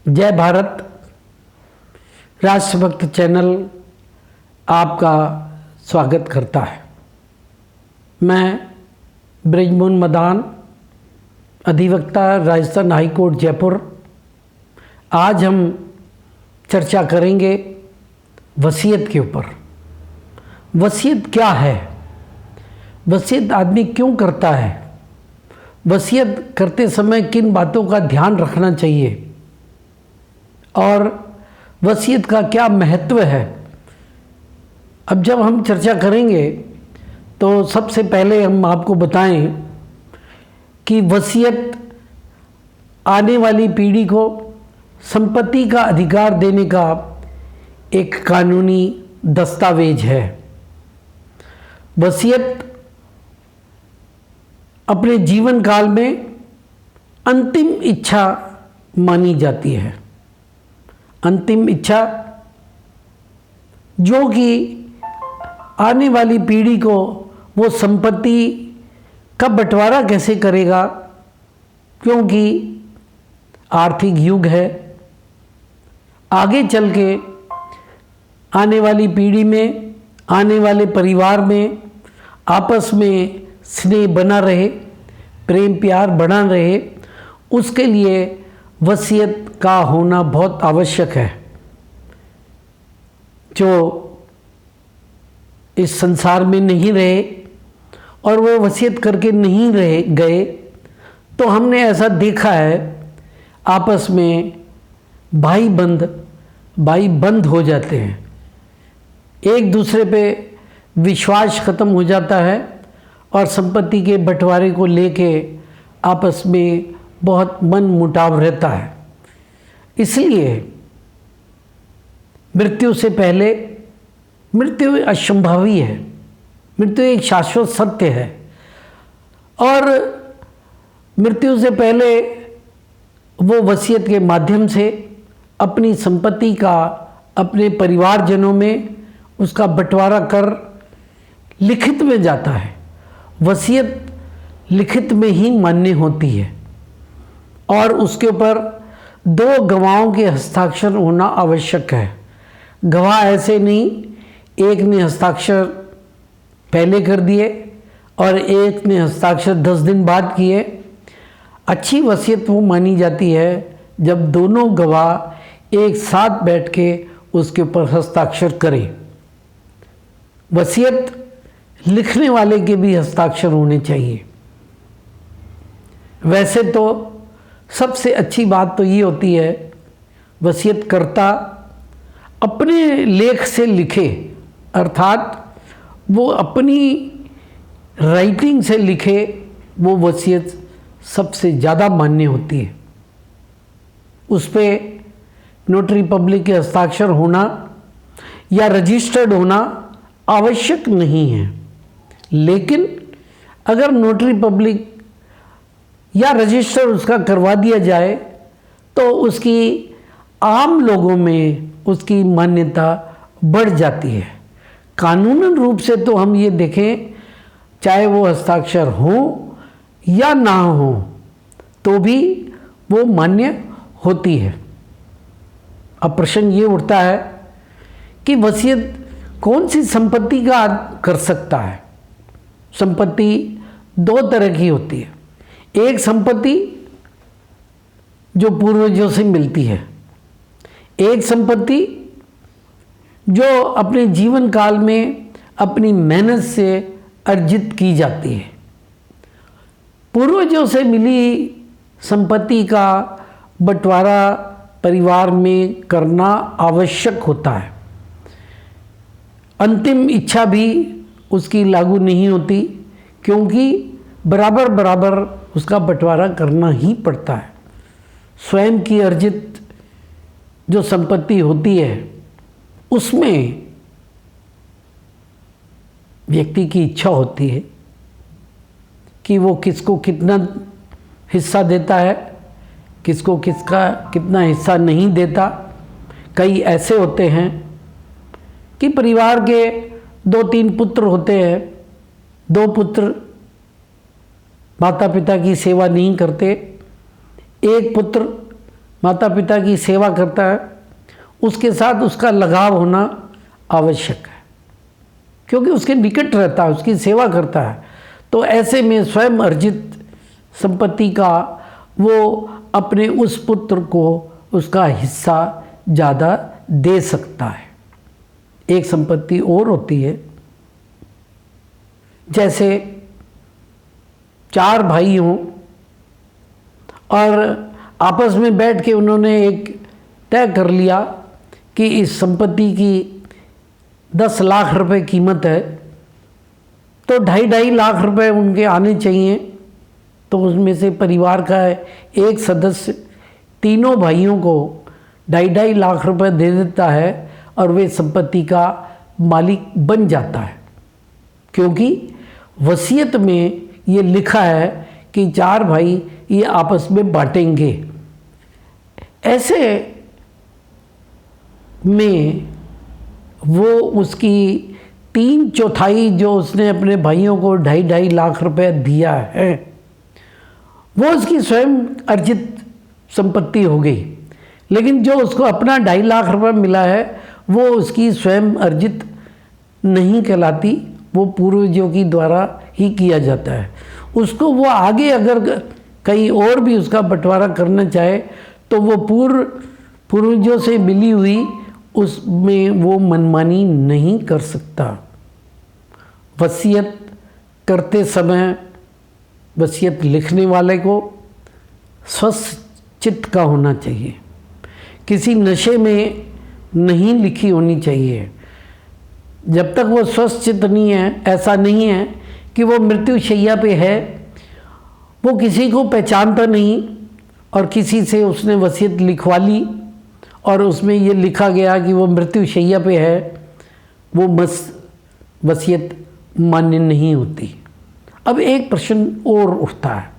जय भारत। राष्ट्रभक्त चैनल आपका स्वागत करता है। मैं ब्रिजमोहन मदान, अधिवक्ता, राजस्थान हाई कोर्ट जयपुर। आज हम चर्चा करेंगे वसीयत के ऊपर। वसीयत क्या है? वसीयत आदमी क्यों करता है? वसीयत करते समय किन बातों का ध्यान रखना चाहिए और वसीयत का क्या महत्व है? अब जब हम चर्चा करेंगे तो सबसे पहले हम आपको बताएं कि वसीयत आने वाली पीढ़ी को संपत्ति का अधिकार देने का एक कानूनी दस्तावेज है। वसीयत अपने जीवन काल में अंतिम इच्छा मानी जाती है। अंतिम इच्छा जो कि आने वाली पीढ़ी को वो संपत्ति का बंटवारा कैसे करेगा, क्योंकि आर्थिक युग है। आगे चल के आने वाली पीढ़ी में, आने वाले परिवार में आपस में स्नेह बना रहे, प्रेम प्यार बना रहे, उसके लिए वसीयत का होना बहुत आवश्यक है। जो इस संसार में नहीं रहे और वो वसीयत करके नहीं रह गए, तो हमने ऐसा देखा है आपस में भाई बंद हो जाते हैं। एक दूसरे पे विश्वास खत्म हो जाता है और संपत्ति के बंटवारे को लेके आपस में बहुत मन मुटाव रहता है। इसलिए मृत्यु से पहले, मृत्यु असंभावी है, मृत्यु एक शाश्वत सत्य है, और मृत्यु से पहले वो वसीयत के माध्यम से अपनी संपत्ति का अपने परिवारजनों में उसका बंटवारा कर लिखित में जाता है। वसीयत लिखित में ही मान्य होती है और उसके ऊपर दो गवाहों के हस्ताक्षर होना आवश्यक है। गवाह ऐसे नहीं, एक ने हस्ताक्षर पहले कर दिए और एक ने हस्ताक्षर 10 दिन बाद किए। अच्छी वसीयत वो मानी जाती है जब दोनों गवाह एक साथ बैठ के उसके ऊपर हस्ताक्षर करें। वसीयत लिखने वाले के भी हस्ताक्षर होने चाहिए। वैसे तो सबसे अच्छी बात तो ये होती है वसीयत कर्ता अपने लेख से लिखे, अर्थात वो अपनी राइटिंग से लिखे, वो वसीयत सबसे ज़्यादा मान्य होती है। उस पर नोटरी पब्लिक के हस्ताक्षर होना या रजिस्टर्ड होना आवश्यक नहीं है, लेकिन अगर नोटरी पब्लिक या रजिस्टर उसका करवा दिया जाए तो उसकी आम लोगों में उसकी मान्यता बढ़ जाती है। कानूनन रूप से तो हम ये देखें, चाहे वो हस्ताक्षर हो या ना हो तो भी वो मान्य होती है। अब प्रश्न ये उठता है कि वसीयत कौन सी संपत्ति का कर सकता है? संपत्ति दो तरह की होती है। एक संपत्ति जो पूर्वजों से मिलती है, एक संपत्ति जो अपने जीवन काल में अपनी मेहनत से अर्जित की जाती है। पूर्वजों से मिली संपत्ति का बंटवारा परिवार में करना आवश्यक होता है। अंतिम इच्छा भी उसकी लागू नहीं होती, क्योंकि बराबर बराबर उसका बंटवारा करना ही पड़ता है। स्वयं की अर्जित जो संपत्ति होती है उसमें व्यक्ति की इच्छा होती है कि वो किसको कितना हिस्सा देता है, किसको किसका कितना हिस्सा नहीं देता। कई ऐसे होते हैं कि परिवार के 2-3 पुत्र होते हैं, 2 पुत्र माता पिता की सेवा नहीं करते, एक पुत्र माता पिता की सेवा करता है, उसके साथ उसका लगाव होना आवश्यक है, क्योंकि उसके निकट रहता है, उसकी सेवा करता है। तो ऐसे में स्वयं अर्जित संपत्ति का वो अपने उस पुत्र को उसका हिस्सा ज़्यादा दे सकता है। एक संपत्ति और होती है, जैसे 4 भाई हों और आपस में बैठ के उन्होंने एक तय कर लिया कि इस संपत्ति की 10 लाख रुपए कीमत है, तो 2.5 लाख रुपए उनके आने चाहिए। तो उसमें से परिवार का एक सदस्य तीनों भाइयों को 2.5 लाख रुपए दे देता है और वे संपत्ति का मालिक बन जाता है, क्योंकि वसीयत में ये लिखा है कि 4 भाई ये आपस में बांटेंगे। ऐसे में वो उसकी 3/4 जो उसने अपने भाइयों को 2.5 लाख रुपए दिया है, वो उसकी स्वयं अर्जित संपत्ति हो गई। लेकिन जो उसको अपना 2.5 लाख रुपए मिला है वो उसकी स्वयं अर्जित नहीं कहलाती, वो पूर्वजों की द्वारा ही किया जाता है। उसको वो आगे अगर कहीं और भी उसका बंटवारा करना चाहे तो वो पूर्वजों से मिली हुई उसमें वो मनमानी नहीं कर सकता। वसीयत करते समय वसीयत लिखने वाले को स्वस्थ चित्त का होना चाहिए, किसी नशे में नहीं लिखी होनी चाहिए। जब तक वो स्वस्थ चित्त नहीं है, ऐसा नहीं है कि वो मृत्युशैया पे है, वो किसी को पहचानता नहीं और किसी से उसने वसीयत लिखवा ली और उसमें ये लिखा गया कि वो मृत्युशैया पे है, वो वसीयत मान्य नहीं होती। अब एक प्रश्न और उठता है,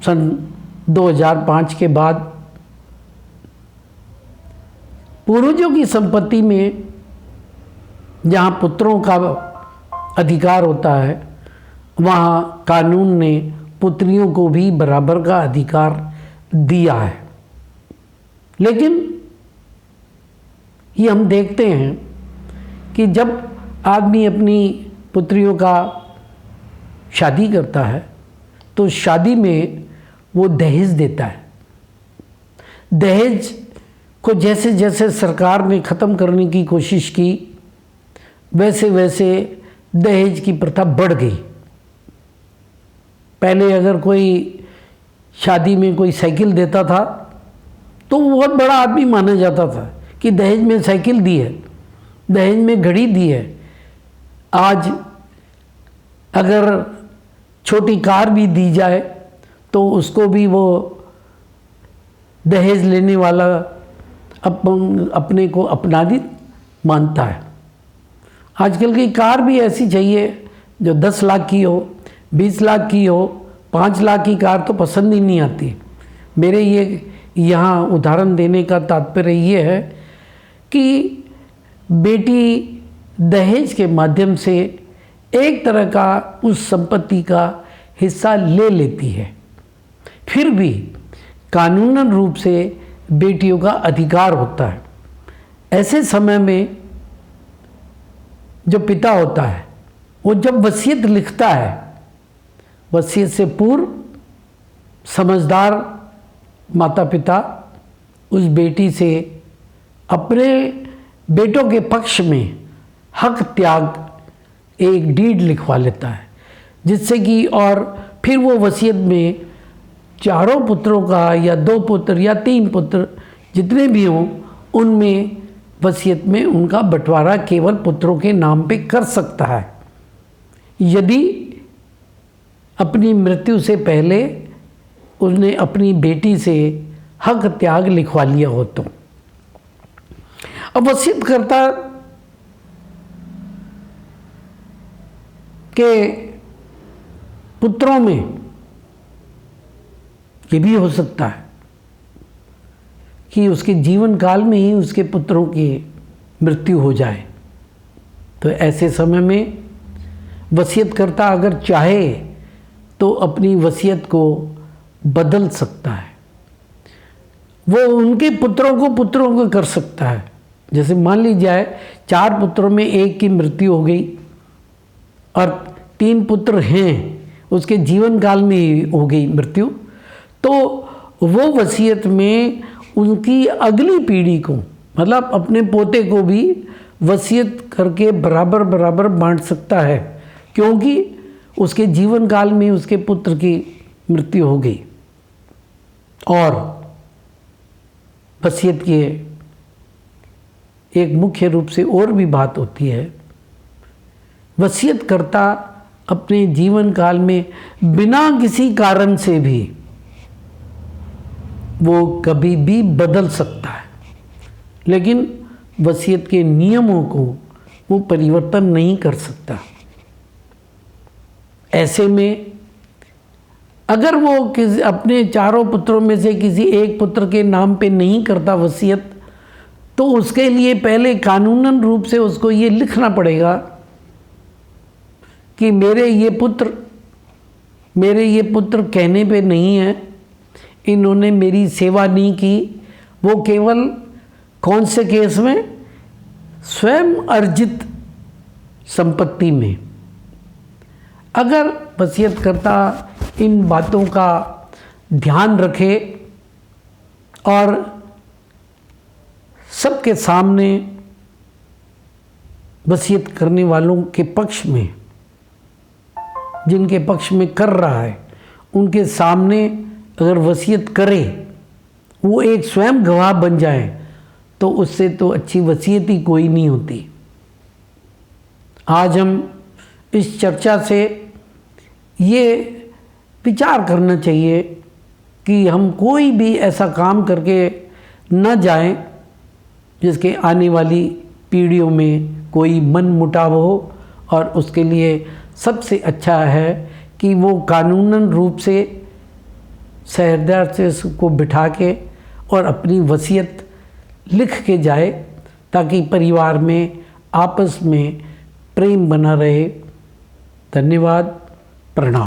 सन 2005 के बाद पूर्वजों की संपत्ति में जहाँ पुत्रों का अधिकार होता है, वहाँ कानून ने पुत्रियों को भी बराबर का अधिकार दिया है। लेकिन ये हम देखते हैं कि जब आदमी अपनी पुत्रियों का शादी करता है तो शादी में वो दहेज देता है। दहेज को जैसे जैसे सरकार ने ख़त्म करने की कोशिश की, वैसे वैसे दहेज की प्रथा बढ़ गई। पहले अगर कोई शादी में कोई साइकिल देता था तो वो बहुत बड़ा आदमी माना जाता था कि दहेज में साइकिल दी है, दहेज में घड़ी दी है। आज अगर छोटी कार भी दी जाए तो उसको भी वो दहेज लेने वाला अपने को अपराधित मानता है। आजकल की कार भी ऐसी चाहिए जो 10 लाख की हो, 20 लाख की हो, 5 लाख की कार तो पसंद ही नहीं आती। मेरे ये यहाँ उदाहरण देने का तात्पर्य ये है कि बेटी दहेज के माध्यम से एक तरह का उस संपत्ति का हिस्सा ले लेती है, फिर भी कानूनन रूप से बेटियों का अधिकार होता है। ऐसे समय में जो पिता होता है वो जब वसीयत लिखता है, वसीयत से पूर्व समझदार माता पिता उस बेटी से अपने बेटों के पक्ष में हक त्याग एक डीड लिखवा लेता है, जिससे कि और फिर वो वसीयत में चारों पुत्रों का या 2 पुत्र या 3 पुत्र जितने भी हों, उनमें वसीयत में उनका बंटवारा केवल पुत्रों के नाम पे कर सकता है। यदि अपनी मृत्यु से पहले उसने अपनी बेटी से हक त्याग लिखवा लिया हो तो। अब वसीयत करता के पुत्रों में ये भी हो सकता है कि उसके जीवन काल में ही उसके पुत्रों की मृत्यु हो जाए। तो ऐसे समय में वसीयतकर्ता अगर चाहे तो अपनी वसीयत को बदल सकता है। वो उनके पुत्रों को कर सकता है। जैसे मान लीजिए 4 पुत्रों में एक की मृत्यु हो गई और 3 पुत्र हैं, उसके जीवन काल में ही हो गई मृत्यु, तो वो वसीयत में उनकी अगली पीढ़ी को, मतलब अपने पोते को भी वसीयत करके बराबर बराबर बांट सकता है, क्योंकि उसके जीवन काल में उसके पुत्र की मृत्यु हो गई। और वसीयत की एक मुख्य रूप से और भी बात होती है, वसीयतकर्ता अपने जीवन काल में बिना किसी कारण से भी वो कभी भी बदल सकता है, लेकिन वसीयत के नियमों को वो परिवर्तन नहीं कर सकता। ऐसे में अगर वो अपने 4 पुत्रों में से किसी एक पुत्र के नाम पे नहीं करता वसीयत, तो उसके लिए पहले कानूनन रूप से उसको ये लिखना पड़ेगा कि मेरे ये पुत्र कहने पे नहीं है, इन्होंने मेरी सेवा नहीं की। वो केवल कौन से केस में? स्वयं अर्जित संपत्ति में। अगर वसीयतकर्ता इन बातों का ध्यान रखे और सबके सामने वसीयत करने वालों के पक्ष में, जिनके पक्ष में कर रहा है, उनके सामने अगर वसीयत करे, वो एक स्वयं गवाह बन जाए, तो उससे तो अच्छी वसीयत ही कोई नहीं होती। आज हम इस चर्चा से ये विचार करना चाहिए कि हम कोई भी ऐसा काम करके न जाएं जिसके आने वाली पीढ़ियों में कोई मन मुटाव हो, और उसके लिए सबसे अच्छा है कि वो कानूनन रूप से सहरदार से उसको बिठा के और अपनी वसीयत लिख के जाए, ताकि परिवार में आपस में प्रेम बना रहे। धन्यवाद। प्रणाम।